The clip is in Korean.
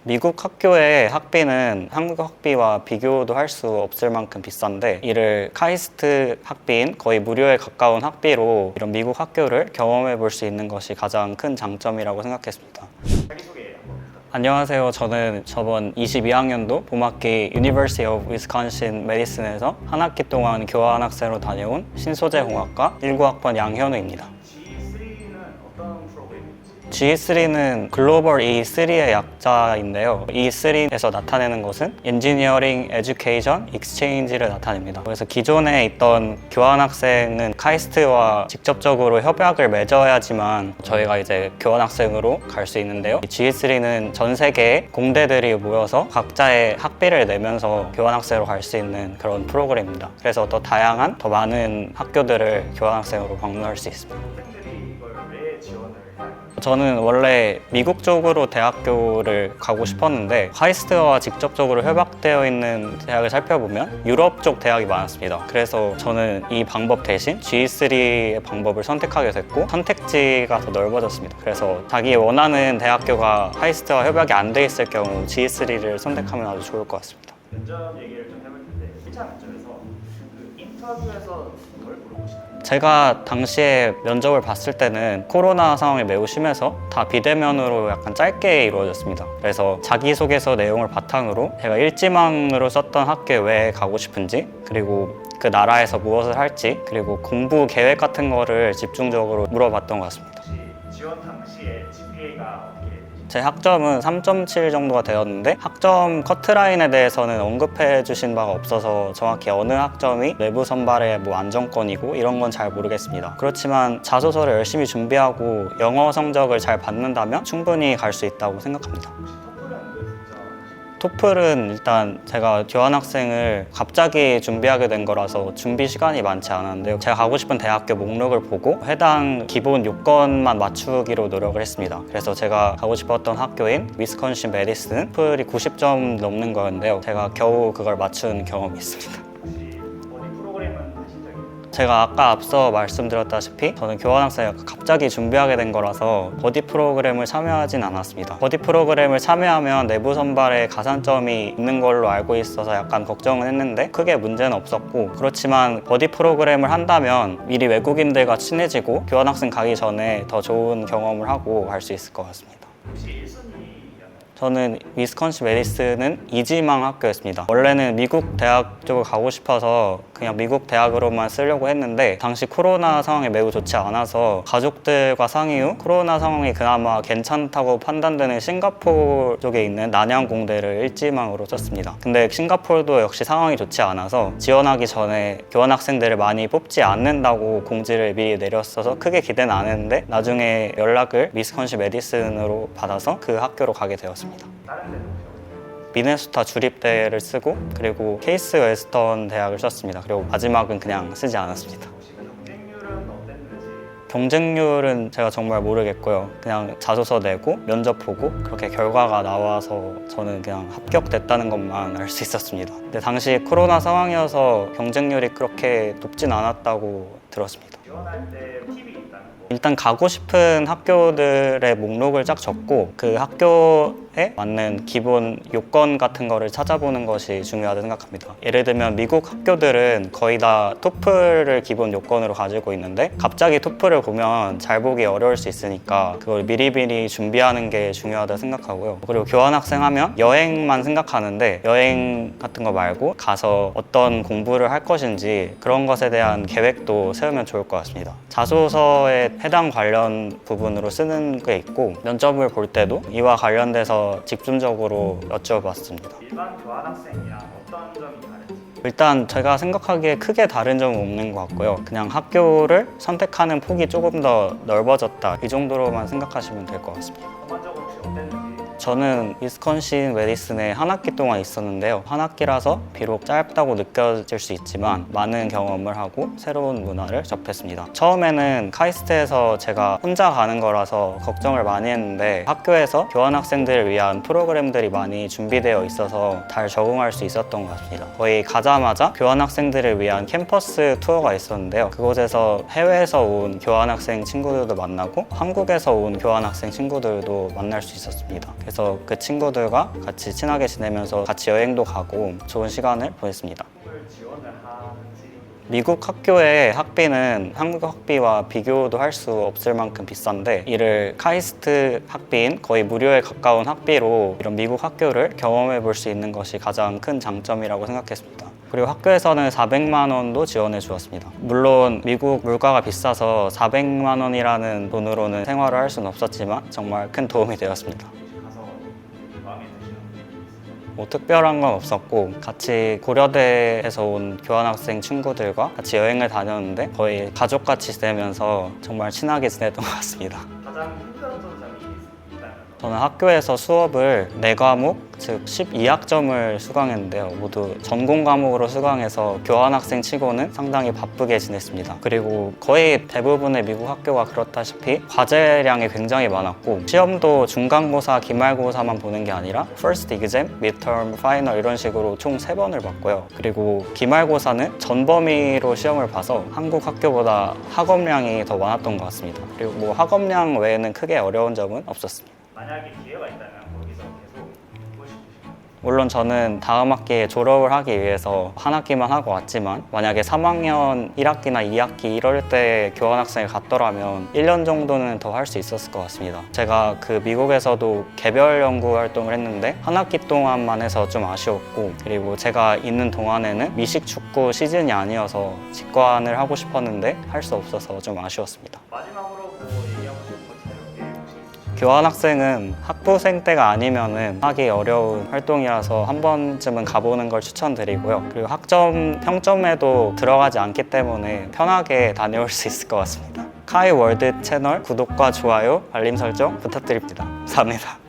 미국 학교의 학비는 한국 학비와 비교도 할 수 없을 만큼 비싼데, 이를 카이스트 학비인 거의 무료에 가까운 학비로 이런 미국 학교를 경험해 볼 수 있는 것이 가장 큰 장점이라고 생각했습니다. 안녕하세요. 저는 저번 22학년도 봄학기 University of Wisconsin Madison에서 한 학기 동안 교환학생으로 다녀온 신소재공학과 19학번 양현우입니다. G3는 글로벌 E3의 약자인데요. E3에서 나타내는 것은 Engineering Education Exchange를 나타냅니다. 그래서 기존에 있던 교환학생은 카이스트와 직접적으로 협약을 맺어야지만 저희가 이제 교환학생으로 갈 수 있는데요. G3는 전 세계의 공대들이 모여서 각자의 학비를 내면서 교환학생으로 갈 수 있는 그런 프로그램입니다. 그래서 더 다양한, 더 많은 학교들을 교환학생으로 방문할 수 있습니다. 저는 원래 미국 쪽으로 대학교를 가고 싶었는데, 카이스트와 직접적으로 협약되어 있는 대학을 살펴보면 유럽 쪽 대학이 많았습니다. 그래서 저는 이 방법 대신 G3의 방법을 선택하게 됐고, 선택지가 더 넓어졌습니다. 그래서 자기 원하는 대학교가 카이스트와 협약이 안 돼 있을 경우 G3를 선택하면 아주 좋을 것 같습니다. 면접 얘기를 좀 해볼 텐데, 1차 면접에서 그 인터뷰에서 뭘 물어보시나요? 제가 당시에 면접을 봤을 때는 코로나 상황이 매우 심해서 다 비대면으로 약간 짧게 이루어졌습니다. 그래서 자기소개서 내용을 바탕으로 제가 일지망으로 썼던 학교에 왜 가고 싶은지, 그리고 그 나라에서 무엇을 할지, 그리고 공부 계획 같은 거를 집중적으로 물어봤던 것 같습니다. 혹시 지원 당시에 GPA가 어떻게 되시나요? 제 학점은 3.7 정도가 되었는데, 학점 커트라인에 대해서는 언급해 주신 바가 없어서 정확히 어느 학점이 내부 선발의 안정권이고 이런 건 잘 모르겠습니다. 그렇지만 자소서를 열심히 준비하고 영어 성적을 잘 받는다면 충분히 갈 수 있다고 생각합니다. 토플은 일단 제가 교환학생을 갑자기 준비하게 된 거라서 준비 시간이 많지 않았는데요. 제가 가고 싶은 대학교 목록을 보고 해당 기본 요건만 맞추기로 노력을 했습니다. 그래서 제가 가고 싶었던 학교인 위스콘신 메디슨 토플이 90점 넘는 거였는데요. 제가 겨우 그걸 맞춘 경험이 있습니다. 제가 아까 앞서 말씀드렸다시피 저는 교환학생을 갑자기 준비하게 된 거라서 버디 프로그램을 참여하진 않았습니다. 버디 프로그램을 참여하면 내부 선발에 가산점이 있는 걸로 알고 있어서 약간 걱정은 했는데 크게 문제는 없었고, 그렇지만 버디 프로그램을 한다면 미리 외국인들과 친해지고 교환학생 가기 전에 더 좋은 경험을 하고 갈 수 있을 것 같습니다. 저는 위스콘신 메디슨은 이지망 학교였습니다. 원래는 미국 대학 쪽을 가고 싶어서 그냥 미국 대학으로만 쓰려고 했는데, 당시 코로나 상황이 매우 좋지 않아서 가족들과 상의 후 코로나 상황이 그나마 괜찮다고 판단되는 싱가포르 쪽에 있는 난양 공대를 일지망으로 썼습니다. 근데 싱가포르도 역시 상황이 좋지 않아서 지원하기 전에 교환학생들을 많이 뽑지 않는다고 공지를 미리 내렸어서 크게 기대는 안 했는데, 나중에 연락을 위스콘신 메디슨으로 받아서 그 학교로 가게 되었습니다. 미네소타 주립대를 쓰고, 그리고 케이스 웨스턴 대학을 썼습니다. 그리고 마지막은 그냥 쓰지 않았습니다. 경쟁률은 제가 정말 모르겠고요. 그냥 자소서 내고 면접 보고 그렇게 결과가 나와서 저는 그냥 합격됐다는 것만 알 수 있었습니다. 근데 당시 코로나 상황이어서 경쟁률이 그렇게 높진 않았다고 들었습니다. 지원할 때 팁이 있다는 거. 일단 가고 싶은 학교들의 목록을 쫙 적고 그 학교에 맞는 기본 요건 같은 거를 찾아보는 것이 중요하다고 생각합니다. 예를 들면 미국 학교들은 거의 다 토플을 기본 요건으로 가지고 있는데, 갑자기 토플을 보면 잘 보기 어려울 수 있으니까 그걸 미리미리 준비하는 게 중요하다고 생각하고요. 그리고 교환학생 하면 여행만 생각하는데, 여행 같은 거 말고 가서 어떤 공부를 할 것인지 그런 것에 대한 계획도 세우면 좋을 것 같습니다. 자소서에 해당 관련 부분으로 쓰는 게 있고, 면접을 볼 때도 이와 관련돼서 집중적으로 여쭤봤습니다. 일반 교환학생이랑 어떤 점이 다른지. 일단 제가 생각하기에 크게 다른 점은 없는 것 같고요. 그냥 학교를 선택하는 폭이 조금 더 넓어졌다, 이 정도로만 생각하시면 될 것 같습니다. 전반적으로 혹시 어땠는지. 저는 위스콘신 메디슨에 한 학기 동안 있었는데요. 한 학기라서 비록 짧다고 느껴질 수 있지만 많은 경험을 하고 새로운 문화를 접했습니다. 처음에는 카이스트에서 제가 혼자 가는 거라서 걱정을 많이 했는데, 학교에서 교환학생들을 위한 프로그램들이 많이 준비되어 있어서 잘 적응할 수 있었던 것 같습니다. 거의 가자마자 교환학생들을 위한 캠퍼스 투어가 있었는데요. 그곳에서 해외에서 온 교환학생 친구들도 만나고 한국에서 온 교환학생 친구들도 만날 수 있었습니다. 그래서 그 친구들과 같이 친하게 지내면서 같이 여행도 가고 좋은 시간을 보냈습니다. 미국을 지원을 하는지 미국 학교의 학비는 한국 학비와 비교도 할 수 없을 만큼 비싼데, 이를 카이스트 학비인 거의 무료에 가까운 학비로 이런 미국 학교를 경험해 볼 수 있는 것이 가장 큰 장점이라고 생각했습니다. 그리고 학교에서는 400만 원도 지원해 주었습니다. 물론 미국 물가가 비싸서 400만 원이라는 돈으로는 생활을 할 수는 없었지만 정말 큰 도움이 되었습니다. 가서 마음에 드시는 분이 있으세요? 뭐 특별한 건 없었고, 같이 고려대에서 온 교환학생 친구들과 같이 여행을 다녔는데 거의 가족같이 지내면서 정말 친하게 지냈던 것 같습니다. 가장 힘들었던 점이 있다면 저는 학교에서 수업을 4과목, 즉 12학점을 수강했는데요. 모두 전공 과목으로 수강해서 교환학생 치고는 상당히 바쁘게 지냈습니다. 그리고 거의 대부분의 미국 학교가 그렇다시피 과제량이 굉장히 많았고, 시험도 중간고사, 기말고사만 보는 게 아니라 First Exam, Midterm, Final 이런 식으로 총 3번을 봤고요. 그리고 기말고사는 전범위로 시험을 봐서 한국 학교보다 학업량이 더 많았던 것 같습니다. 그리고 뭐 학업량 외에는 크게 어려운 점은 없었습니다. 만약에 기회가 있다면 거기서 계속 보고 싶으신가요? 물론 저는 다음 학기에 졸업을 하기 위해서 한 학기만 하고 왔지만, 만약에 3학년 1학기나 2학기 이럴 때 교환학생을 갔더라면 1년 정도는 더 할 수 있었을 것 같습니다. 제가 그 미국에서도 개별 연구 활동을 했는데 한 학기 동안만 해서 좀 아쉬웠고, 그리고 제가 있는 동안에는 미식 축구 시즌이 아니어서 직관을 하고 싶었는데 할 수 없어서 좀 아쉬웠습니다. 마지막으로 뭐 얘기하고 싶은 거 자유롭게 혹시 있으신가요? 교환학생은 학부생 때가 아니면은 하기 어려운 활동이라서 한 번쯤은 가보는 걸 추천드리고요. 그리고 학점 평점에도 들어가지 않기 때문에 편하게 다녀올 수 있을 것 같습니다. 카이 월드 채널 구독과 좋아요, 알림 설정 부탁드립니다. 감사합니다.